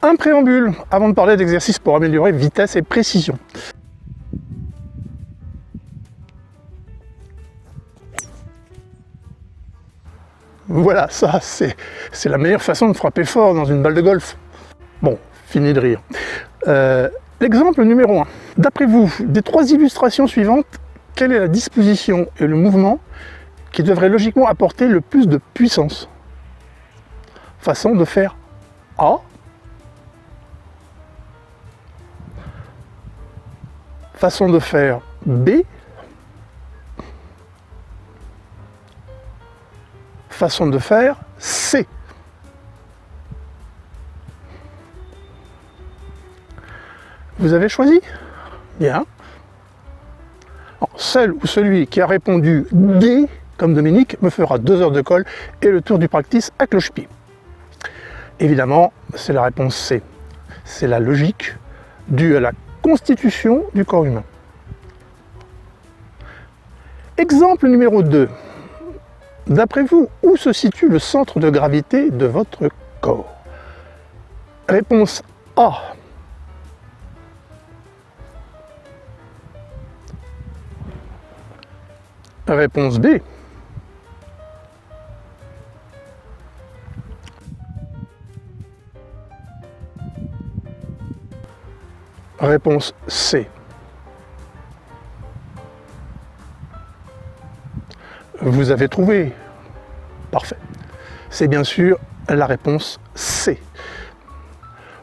Un préambule avant de parler d'exercices pour améliorer vitesse et précision. Voilà, ça c'est la meilleure façon de frapper fort dans une balle de golf. Bon, fini de rire. L'exemple numéro 1. D'après vous, des 3 illustrations suivantes, quelle est la disposition et le mouvement qui devrait logiquement apporter le plus de puissance? Façon de faire A. Façon de faire B. Façon de faire C. Vous avez choisi? Bien. Alors, celle ou celui qui a répondu D, comme Dominique, me fera 2 heures de colle et le tour du practice à cloche-pied. Évidemment, c'est la réponse C. C'est la logique due à la constitution du corps humain. Exemple numéro 2. D'après vous, où se situe le centre de gravité de votre corps? Réponse A. Réponse B. Réponse C. Vous avez trouvé? Parfait. C'est bien sûr la réponse C.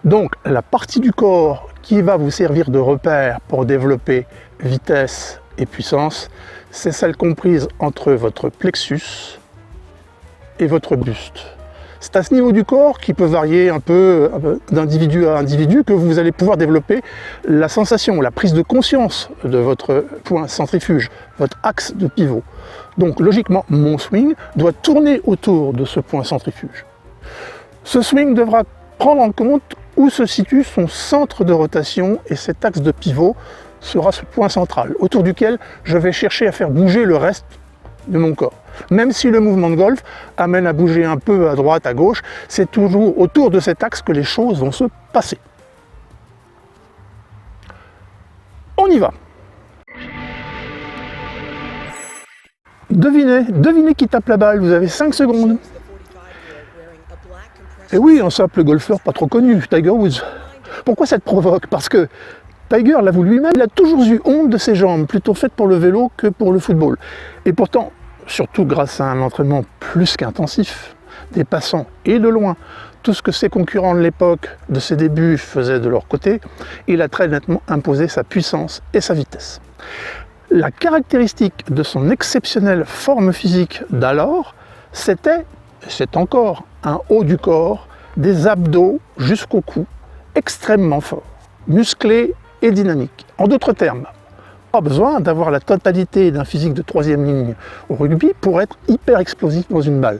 Donc, la partie du corps qui va vous servir de repère pour développer vitesse et puissance, c'est celle comprise entre votre plexus et votre buste. C'est à ce niveau du corps qui peut varier un peu d'individu à individu que vous allez pouvoir développer la sensation, la prise de conscience de votre point centrifuge, votre axe de pivot. Donc logiquement, mon swing doit tourner autour de ce point centrifuge. Ce swing devra prendre en compte où se situe son centre de rotation et cet axe de pivot sera ce point central, autour duquel je vais chercher à faire bouger le reste de mon corps. Même si le mouvement de golf amène à bouger un peu à droite, à gauche, c'est toujours autour de cet axe que les choses vont se passer. On y va. Devinez qui tape la balle, vous avez 5 secondes. Et oui, un simple golfeur pas trop connu, Tiger Woods. Pourquoi ça te provoque? Parce que Tiger l'avoue lui-même, il a toujours eu honte de ses jambes, plutôt faites pour le vélo que pour le football. Et pourtant, surtout grâce à un entraînement plus qu'intensif, dépassant et de loin tout ce que ses concurrents de l'époque, de ses débuts, faisaient de leur côté, il a très nettement imposé sa puissance et sa vitesse. La caractéristique de son exceptionnelle forme physique d'alors, c'était, et c'est encore, un haut du corps, des abdos jusqu'au cou, extrêmement forts, musclés et dynamiques. En d'autres termes, pas besoin d'avoir la totalité d'un physique de 3e ligne au rugby pour être hyper explosif dans une balle.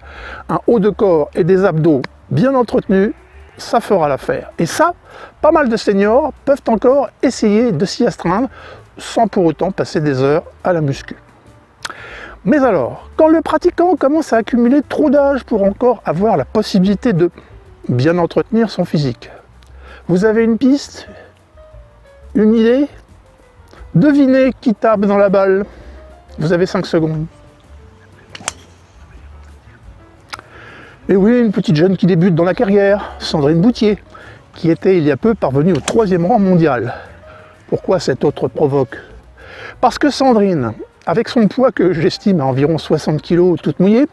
Un haut de corps et des abdos bien entretenus, ça fera l'affaire. Et ça, pas mal de seniors peuvent encore essayer de s'y astreindre sans pour autant passer des heures à la muscu. Mais alors, quand le pratiquant commence à accumuler trop d'âge pour encore avoir la possibilité de bien entretenir son physique, vous avez une piste? Une idée? Devinez qui tape dans la balle. Vous avez 5 secondes. Et oui, une petite jeune qui débute dans la carrière, Sandrine Boutier, qui était il y a peu parvenue au 3e rang mondial. Pourquoi cet autre provoque? Parce que Sandrine, avec son poids que j'estime à environ 60 kg toute mouillée,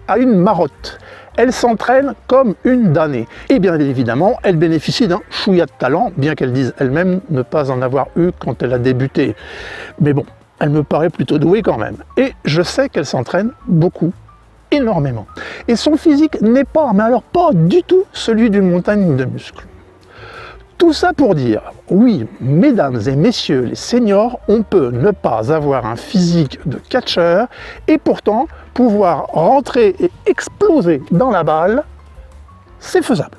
a une marotte. Elle s'entraîne comme une damnée. Et bien évidemment, elle bénéficie d'un chouïa de talent, bien qu'elle dise elle-même ne pas en avoir eu quand elle a débuté. Mais bon, elle me paraît plutôt douée quand même. Et je sais qu'elle s'entraîne beaucoup, énormément. Et son physique n'est pas, mais alors pas du tout, celui d'une montagne de muscles. Tout ça pour dire, oui, mesdames et messieurs les seniors, on peut ne pas avoir un physique de catcheur et pourtant pouvoir rentrer et exploser dans la balle, c'est faisable.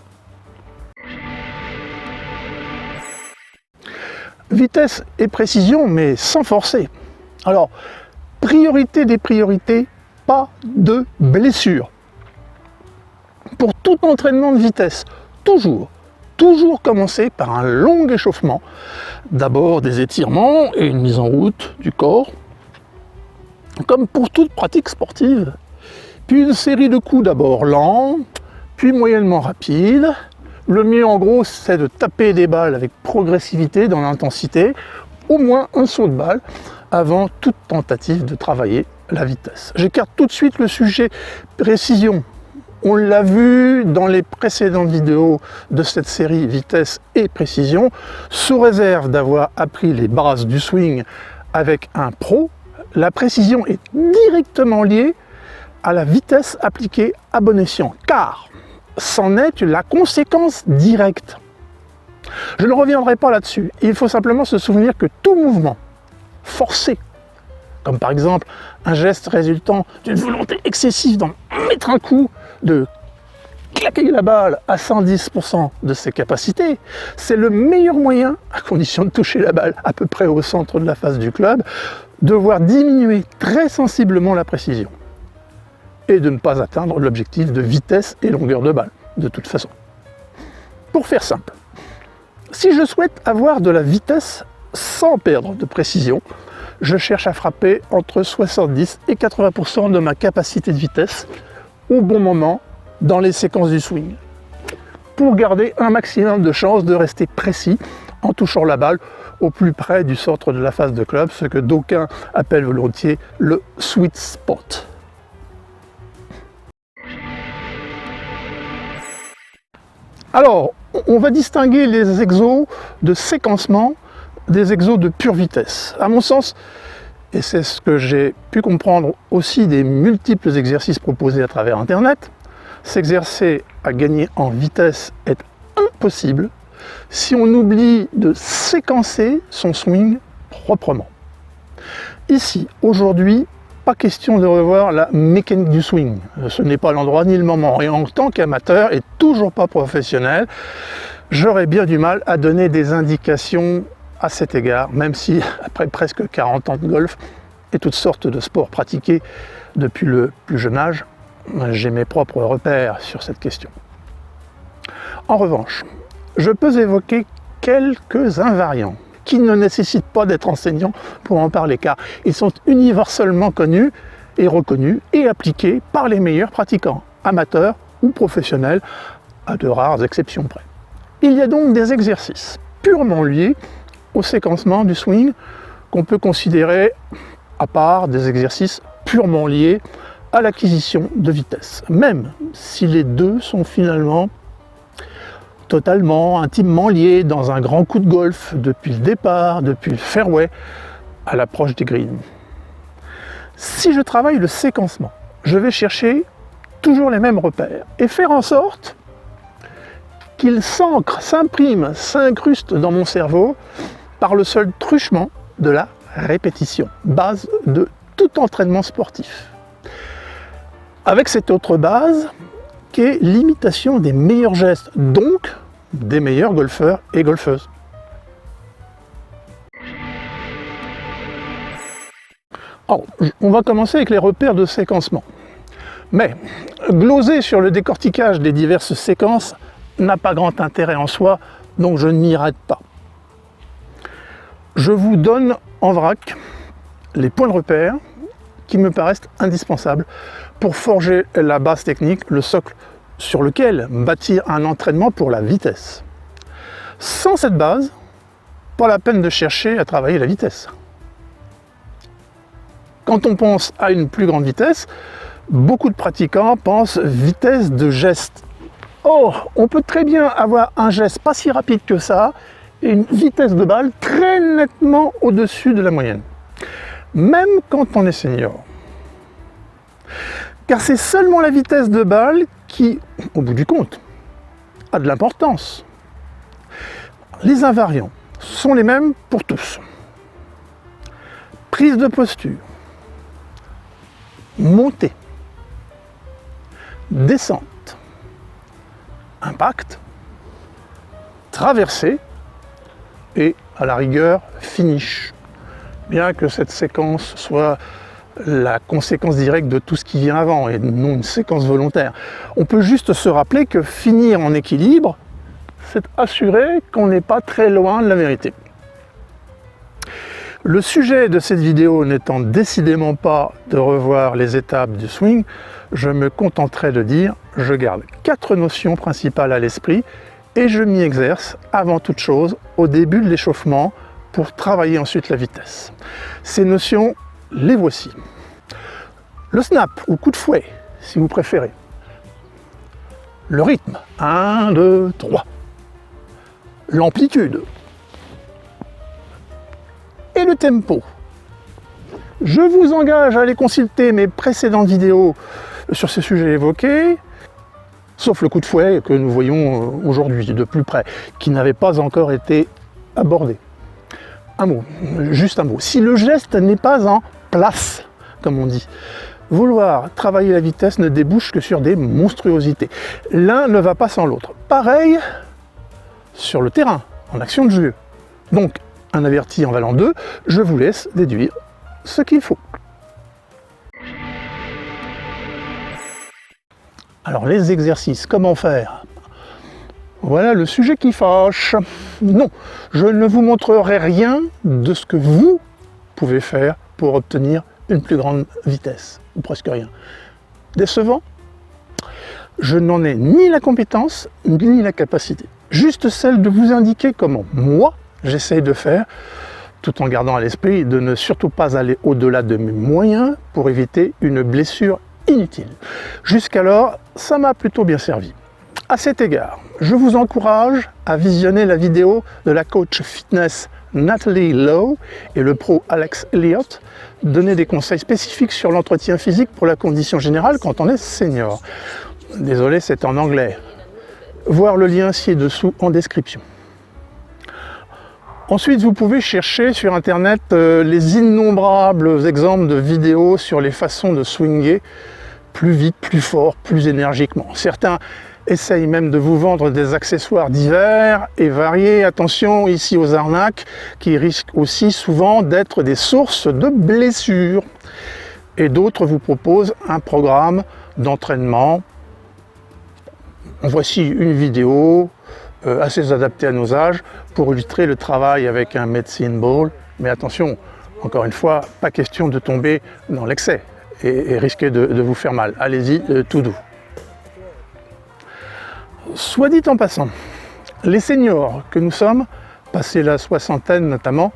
Vitesse et précision, mais sans forcer. Alors, priorité des priorités, pas de blessure. Pour tout entraînement de vitesse, toujours, toujours commencer par un long échauffement. D'abord des étirements et une mise en route du corps, comme pour toute pratique sportive. Puis une série de coups d'abord lents, puis moyennement rapides. Le mieux en gros, c'est de taper des balles avec progressivité dans l'intensité, au moins un saut de balle, avant toute tentative de travailler la vitesse. J'écarte tout de suite le sujet précision. On l'a vu dans les précédentes vidéos de cette série vitesse et précision, sous réserve d'avoir appris les bases du swing avec un pro, la précision est directement liée à la vitesse appliquée à bon escient, car c'en est la conséquence directe. Je ne reviendrai pas là-dessus, il faut simplement se souvenir que tout mouvement forcé, comme par exemple un geste résultant d'une volonté excessive d'en mettre un coup, de claquer la balle à 110% de ses capacités, c'est le meilleur moyen, à condition de toucher la balle à peu près au centre de la face du club, de voir diminuer très sensiblement la précision et de ne pas atteindre l'objectif de vitesse et longueur de balle, de toute façon. Pour faire simple, si je souhaite avoir de la vitesse sans perdre de précision, je cherche à frapper entre 70 et 80% de ma capacité de vitesse au bon moment dans les séquences du swing, pour garder un maximum de chances de rester précis en touchant la balle au plus près du centre de la face de club, ce que d'aucuns appellent volontiers le sweet spot. Alors, on va distinguer les exos de séquencement des exos de pure vitesse. À mon sens, et c'est ce que j'ai pu comprendre aussi des multiples exercices proposés à travers Internet, s'exercer à gagner en vitesse est impossible si on oublie de séquencer son swing proprement. Ici, aujourd'hui, pas question de revoir la mécanique du swing. Ce n'est pas l'endroit ni le moment. Et en tant qu'amateur et toujours pas professionnel, j'aurais bien du mal à donner des indications à cet égard, même si, après presque 40 ans de golf et toutes sortes de sports pratiqués depuis le plus jeune âge, j'ai mes propres repères sur cette question. En revanche, je peux évoquer quelques invariants qui ne nécessitent pas d'être enseignant pour en parler, car ils sont universellement connus et reconnus et appliqués par les meilleurs pratiquants, amateurs ou professionnels, à de rares exceptions près. Il y a donc des exercices purement liés au séquencement du swing qu'on peut considérer à part des exercices purement liés à l'acquisition de vitesse, même si les deux sont finalement totalement, intimement liés dans un grand coup de golf depuis le départ, depuis le fairway à l'approche des greens. Si je travaille le séquencement, je vais chercher toujours les mêmes repères et faire en sorte qu'ils s'ancrent, s'impriment, s'incrustent dans mon cerveau par le seul truchement de la répétition, base de tout entraînement sportif. Avec cette autre base qui est l'imitation des meilleurs gestes, donc des meilleurs golfeurs et golfeuses. Alors, on va commencer avec les repères de séquencement. Mais gloser sur le décortiquage des diverses séquences n'a pas grand intérêt en soi, donc je ne m'y arrête pas. Je vous donne en vrac les points de repère qui me paraissent indispensables pour forger la base technique, le socle sur lequel bâtir un entraînement pour la vitesse. Sans cette base, pas la peine de chercher à travailler la vitesse. Quand on pense à une plus grande vitesse, beaucoup de pratiquants pensent vitesse de geste. Or, on peut très bien avoir un geste pas si rapide que ça et une vitesse de balle très nettement au-dessus de la moyenne, même quand on est senior. Car c'est seulement la vitesse de balle qui, au bout du compte, a de l'importance. Les invariants sont les mêmes pour tous. Prise de posture, montée, descente, impact, traversée et, à la rigueur, finish. Bien que cette séquence soit la conséquence directe de tout ce qui vient avant et non une séquence volontaire. On peut juste se rappeler que finir en équilibre, c'est assuré qu'on n'est pas très loin de la vérité. Le sujet de cette vidéo n'étant décidément pas de revoir les étapes du swing, je me contenterai de dire je garde 4 notions principales à l'esprit et je m'y exerce avant toute chose au début de l'échauffement pour travailler ensuite la vitesse. Ces notions, les voici. Le snap ou coup de fouet, si vous préférez. Le rythme, 1, 2, 3. L'amplitude. Et le tempo. Je vous engage à aller consulter mes précédentes vidéos sur ces sujets évoqués, sauf le coup de fouet que nous voyons aujourd'hui de plus près, qui n'avait pas encore été abordé. Un mot, juste un mot. Si le geste n'est pas en place, comme on dit, vouloir travailler la vitesse ne débouche que sur des monstruosités. L'un ne va pas sans l'autre. Pareil sur le terrain, en action de jeu. Donc, un averti en valant 2, je vous laisse déduire ce qu'il faut. Alors, les exercices, comment faire? Voilà le sujet qui fâche. Non, je ne vous montrerai rien de ce que vous pouvez faire pour obtenir une plus grande vitesse, ou presque rien. Décevant? Je n'en ai ni la compétence, ni la capacité. Juste celle de vous indiquer comment moi, j'essaye de faire, tout en gardant à l'esprit de ne surtout pas aller au-delà de mes moyens pour éviter une blessure inutile. Jusqu'alors, ça m'a plutôt bien servi. À cet égard, je vous encourage à visionner la vidéo de la coach fitness Natalie Lowe et le pro Alex Elliott, donner des conseils spécifiques sur l'entretien physique pour la condition générale quand on est senior. Désolé, c'est en anglais. Voir le lien ci-dessous en description. Ensuite, vous pouvez chercher sur internet les innombrables exemples de vidéos sur les façons de swinger plus vite, plus fort, plus énergiquement. Certains essayent même de vous vendre des accessoires divers et variés. Attention ici aux arnaques qui risquent aussi souvent d'être des sources de blessures. Et d'autres vous proposent un programme d'entraînement. Voici une vidéo assez adaptée à nos âges pour illustrer le travail avec un medicine ball. Mais attention, encore une fois, pas question de tomber dans l'excès et risquer de vous faire mal. Allez-y, tout doux. Soit dit en passant, les seniors que nous sommes, passés la soixantaine notamment,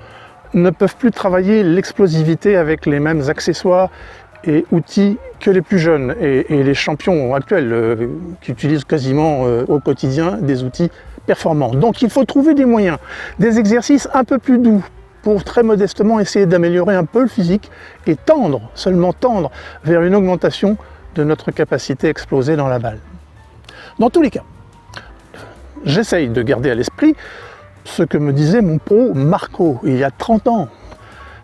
ne peuvent plus travailler l'explosivité avec les mêmes accessoires et outils que les plus jeunes et les champions actuels qui utilisent quasiment au quotidien des outils performants. Donc il faut trouver des moyens, des exercices un peu plus doux pour très modestement essayer d'améliorer un peu le physique et tendre, seulement tendre, vers une augmentation de notre capacité à exploser dans la balle. Dans tous les cas, j'essaye de garder à l'esprit ce que me disait mon pro Marco il y a 30 ans.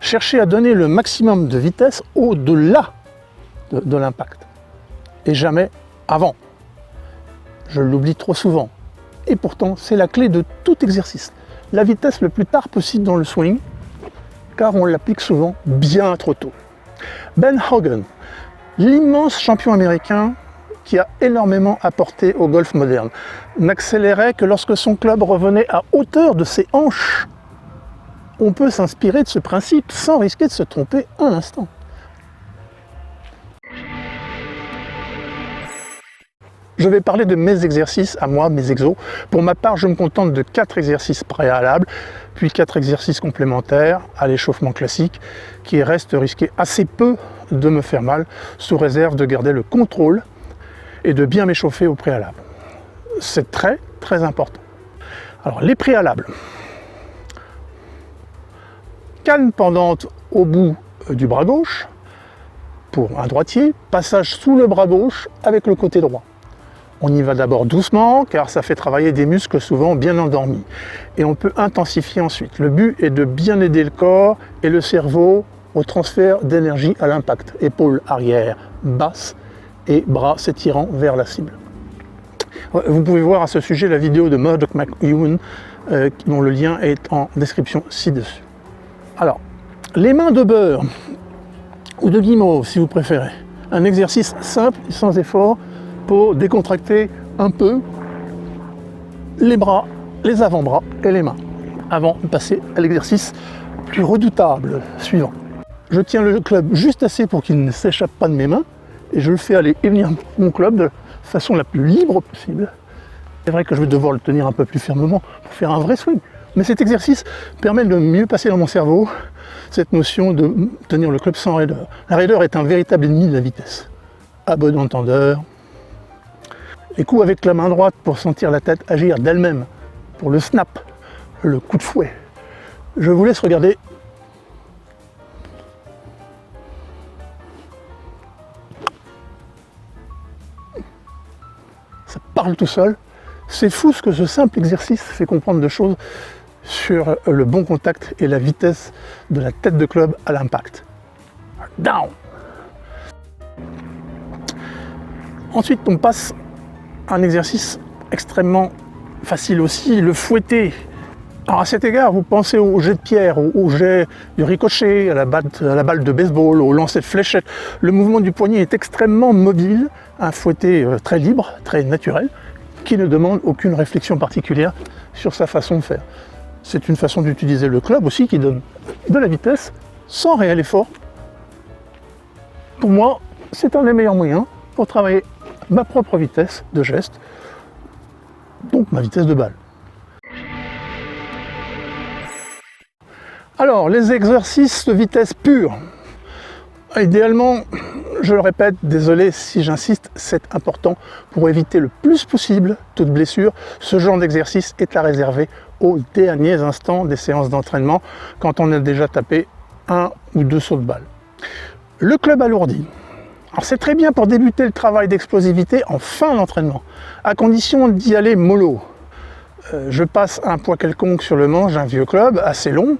Chercher à donner le maximum de vitesse au-delà de l'impact et jamais avant. Je l'oublie trop souvent. Et pourtant, c'est la clé de tout exercice. La vitesse le plus tard possible dans le swing, car on l'applique souvent bien trop tôt. Ben Hogan, l'immense champion américain qui a énormément apporté au golf moderne, n'accélérait que lorsque son club revenait à hauteur de ses hanches. On peut s'inspirer de ce principe sans risquer de se tromper un instant. Je vais parler de mes exercices à moi, mes exos. Pour ma part, je me contente de 4 exercices préalables, puis 4 exercices complémentaires à l'échauffement classique, qui restent risqués assez peu de me faire mal, sous réserve de garder le contrôle et de bien m'échauffer au préalable. C'est très, très important. Alors, les préalables. Canne pendante au bout du bras gauche, pour un droitier, passage sous le bras gauche avec le côté droit. On y va d'abord doucement, car ça fait travailler des muscles souvent bien endormis. Et on peut intensifier ensuite. Le but est de bien aider le corps et le cerveau au transfert d'énergie à l'impact. Épaules arrière basses et bras s'étirant vers la cible. Vous pouvez voir à ce sujet la vidéo de Murdoch McEwen, dont le lien est en description ci-dessus. Alors, les mains de beurre, ou de guimauve si vous préférez. Un exercice simple et sans effort pour décontracter un peu les bras les avant-bras et les mains, avant de passer à l'exercice plus redoutable suivant. Je tiens le club juste assez pour qu'il ne s'échappe pas de mes mains, et je le fais aller et venir mon club de façon la plus libre possible. C'est vrai que je vais devoir le tenir un peu plus fermement pour faire un vrai swing, mais cet exercice permet de mieux passer dans mon cerveau cette notion de tenir le club sans raideur. La raideur est un véritable ennemi de la vitesse. À bon entendeur, les coups avec la main droite pour sentir la tête agir d'elle-même, pour le snap, le coup de fouet. Je vous laisse regarder. Ça parle tout seul. C'est fou ce que ce simple exercice fait comprendre de choses sur le bon contact et la vitesse de la tête de club à l'impact. Down. Ensuite, on passe à un exercice extrêmement facile aussi, le fouetter. Alors à cet égard, vous pensez au jet de pierre, au jet du ricochet, à la balle de baseball, au lancer de fléchette. Le mouvement du poignet est extrêmement mobile, un fouetté très libre, très naturel, qui ne demande aucune réflexion particulière sur sa façon de faire. C'est une façon d'utiliser le club aussi qui donne de la vitesse sans réel effort. Pour moi, c'est un des meilleurs moyens pour travailler ma propre vitesse de geste, donc ma vitesse de balle. Alors, les exercices de vitesse pure. Idéalement, je le répète, désolé si j'insiste, c'est important pour éviter le plus possible toute blessure. Ce genre d'exercice est à réserver aux derniers instants des séances d'entraînement, quand on a déjà tapé 1 ou 2 sauts de balle. Le club alourdi. Alors c'est très bien pour débuter le travail d'explosivité en fin d'entraînement, à condition d'y aller mollo. Je passe un poids quelconque sur le manche d'un vieux club assez long,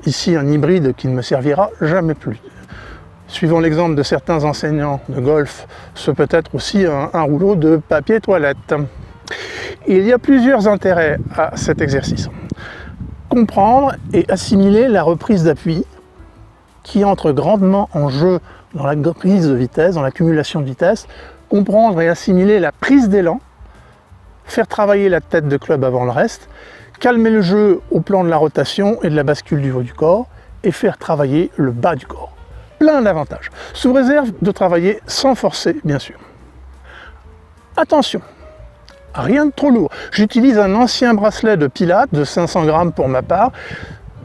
ici un hybride qui ne me servira jamais plus. Suivant l'exemple de certains enseignants de golf, ce peut être aussi un rouleau de papier toilette. Il y a plusieurs intérêts à cet exercice. Comprendre et assimiler la reprise d'appui qui entre grandement en jeu dans la prise de vitesse, dans l'accumulation de vitesse. Comprendre et assimiler la prise d'élan, faire travailler la tête de club avant le reste, calmer le jeu au plan de la rotation et de la bascule du haut du corps et faire travailler le bas du corps. Plein d'avantages, sous réserve de travailler sans forcer, bien sûr. Attention, rien de trop lourd. J'utilise un ancien bracelet de pilates de 500 grammes pour ma part,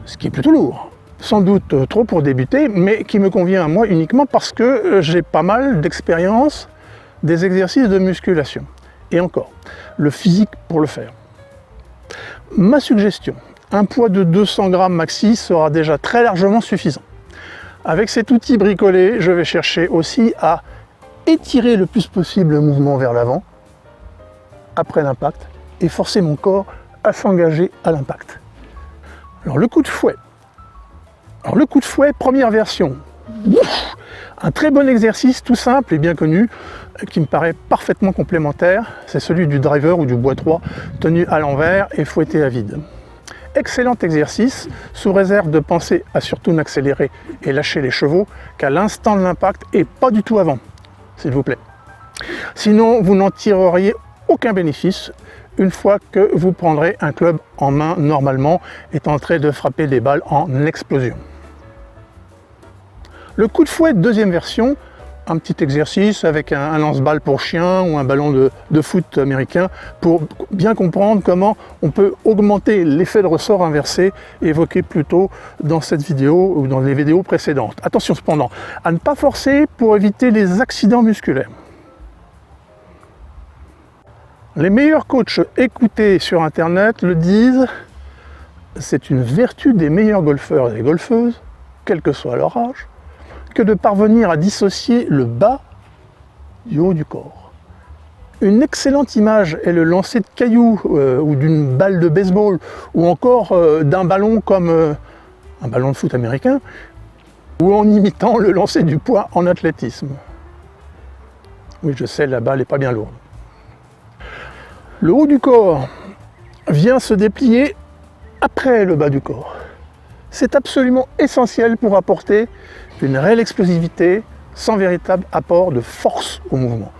ce qui est plutôt lourd. Sans doute trop pour débuter, mais qui me convient à moi uniquement parce que j'ai pas mal d'expérience des exercices de musculation. Et encore, le physique pour le faire. Ma suggestion, un poids de 200 grammes maxi sera déjà très largement suffisant. Avec cet outil bricolé, je vais chercher aussi à étirer le plus possible le mouvement vers l'avant, après l'impact, et forcer mon corps à s'engager à l'impact. Alors le coup de fouet. Première version. Un très bon exercice, tout simple et bien connu, qui me paraît parfaitement complémentaire, c'est celui du driver ou du bois 3, tenu à l'envers et fouetté à vide. Excellent exercice, sous réserve de penser à surtout n'accélérer et lâcher les chevaux qu'à l'instant de l'impact et pas du tout avant, s'il vous plaît. Sinon, vous n'en tireriez aucun bénéfice une fois que vous prendrez un club en main normalement et tenterez de frapper des balles en explosion. Le coup de fouet, deuxième version, un petit exercice avec un lance-balle pour chien ou un ballon de foot américain pour bien comprendre comment on peut augmenter l'effet de ressort inversé évoqué plus tôt dans cette vidéo ou dans les vidéos précédentes. Attention cependant à ne pas forcer pour éviter les accidents musculaires. Les meilleurs coachs écoutés sur internet le disent, c'est une vertu des meilleurs golfeurs et des golfeuses, quel que soit leur âge, que de parvenir à dissocier le bas du haut du corps. Une excellente image est le lancer de cailloux ou d'une balle de baseball ou encore d'un ballon comme un ballon de foot américain ou en imitant le lancer du poids en athlétisme. Oui, je sais, la balle n'est pas bien lourde. Le haut du corps vient se déplier après le bas du corps. C'est absolument essentiel pour apporter une réelle explosivité sans véritable apport de force au mouvement.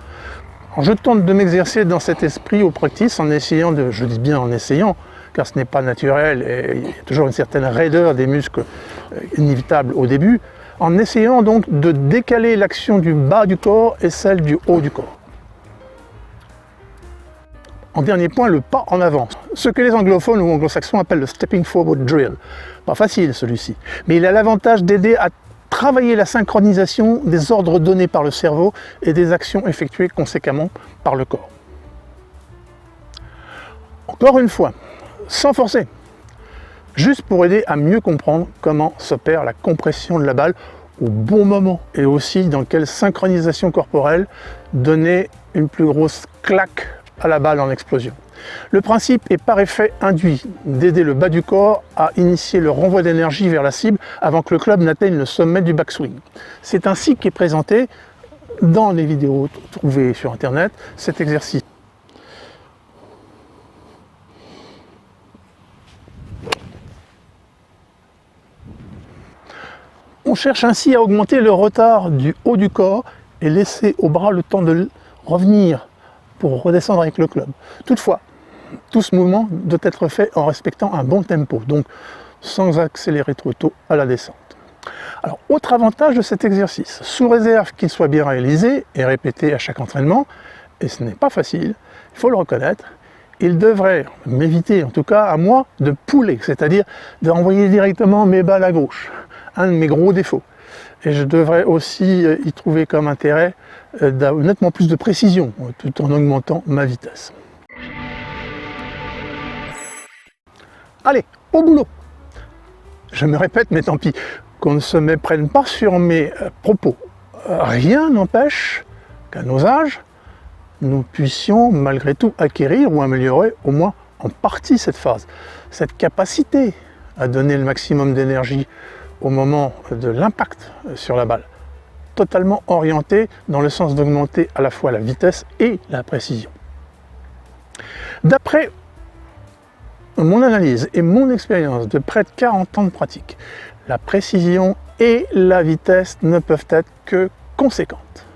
Alors je tente de m'exercer dans cet esprit au practice en essayant je dis bien en essayant, car ce n'est pas naturel et il y a toujours une certaine raideur des muscles inévitable au début, en essayant donc de décaler l'action du bas du corps et celle du haut du corps. En dernier point, le pas en avant. Ce que les anglophones ou anglo-saxons appellent le stepping forward drill. Pas facile celui-ci, mais il a l'avantage d'aider à travailler la synchronisation des ordres donnés par le cerveau et des actions effectuées conséquemment par le corps. Encore une fois, sans forcer, juste pour aider à mieux comprendre comment s'opère la compression de la balle au bon moment et aussi dans quelle synchronisation corporelle donner une plus grosse claque à la balle en explosion. Le principe est par effet induit d'aider le bas du corps à initier le renvoi d'énergie vers la cible avant que le club n'atteigne le sommet du backswing. C'est ainsi qu'est présenté dans les vidéos trouvées sur internet cet exercice. On cherche ainsi à augmenter le retard du haut du corps et laisser au bras le temps de revenir pour redescendre avec le club. Toutefois, tout ce mouvement doit être fait en respectant un bon tempo, donc sans accélérer trop tôt à la descente. Alors, autre avantage de cet exercice, sous réserve qu'il soit bien réalisé et répété à chaque entraînement, et ce n'est pas facile, il faut le reconnaître, il devrait m'éviter, en tout cas à moi, de pouler, c'est-à-dire d'envoyer directement mes balles à gauche, un de mes gros défauts. Et je devrais aussi y trouver comme intérêt d'avoir nettement plus de précision, tout en augmentant ma vitesse. Allez, au boulot! Je me répète, mais tant pis, qu'on ne se méprenne pas sur mes propos. Rien n'empêche qu'à nos âges, nous puissions malgré tout acquérir ou améliorer au moins en partie cette phase, cette capacité à donner le maximum d'énergie au moment de l'impact sur la balle, totalement orienté dans le sens d'augmenter à la fois la vitesse et la précision. D'après mon analyse et mon expérience de près de 40 ans de pratique, la précision et la vitesse ne peuvent être que conséquentes.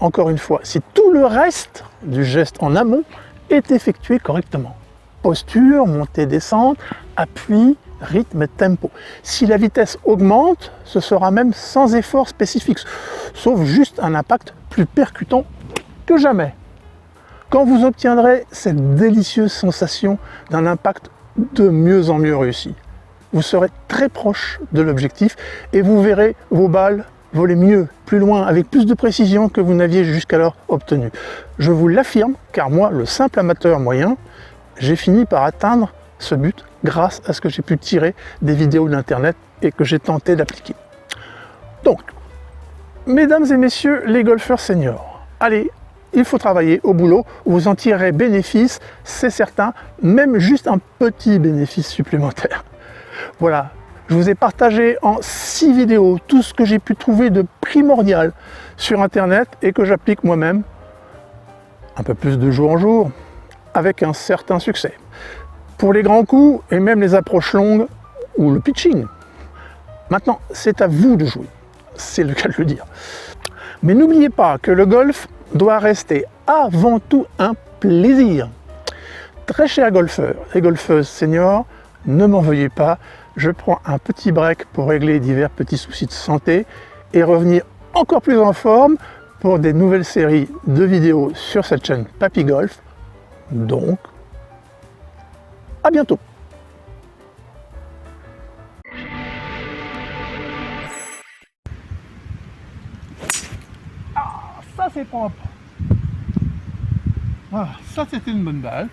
Encore une fois, si tout le reste du geste en amont est effectué correctement. Posture, montée, descente, appui, rythme et tempo. Si la vitesse augmente, ce sera même sans effort spécifique, sauf juste un impact plus percutant que jamais. Quand vous obtiendrez cette délicieuse sensation d'un impact de mieux en mieux réussi, vous serez très proche de l'objectif et vous verrez vos balles voler mieux, plus loin, avec plus de précision que vous n'aviez jusqu'alors obtenu. Je vous l'affirme, car moi, le simple amateur moyen, j'ai fini par atteindre ce but grâce à ce que j'ai pu tirer des vidéos d'internet et que j'ai tenté d'appliquer. Donc, mesdames et messieurs les golfeurs seniors, allez, il faut travailler au boulot, vous en tirerez bénéfice, c'est certain, même juste un petit bénéfice supplémentaire. Voilà, je vous ai partagé en 6 vidéos tout ce que j'ai pu trouver de primordial sur internet et que j'applique moi-même, un peu plus de jour en jour, avec un certain succès. Pour les grands coups et même les approches longues ou le pitching. Maintenant, c'est à vous de jouer, c'est le cas de le dire. Mais n'oubliez pas que le golf doit rester avant tout un plaisir. Très chers golfeurs et golfeuses seniors, ne m'en veuillez pas, je prends un petit break pour régler divers petits soucis de santé et revenir encore plus en forme pour des nouvelles séries de vidéos sur cette chaîne Papy Golf. Donc, à bientôt. Ah, ça c'est propre. Voilà, ça c'était une bonne balle.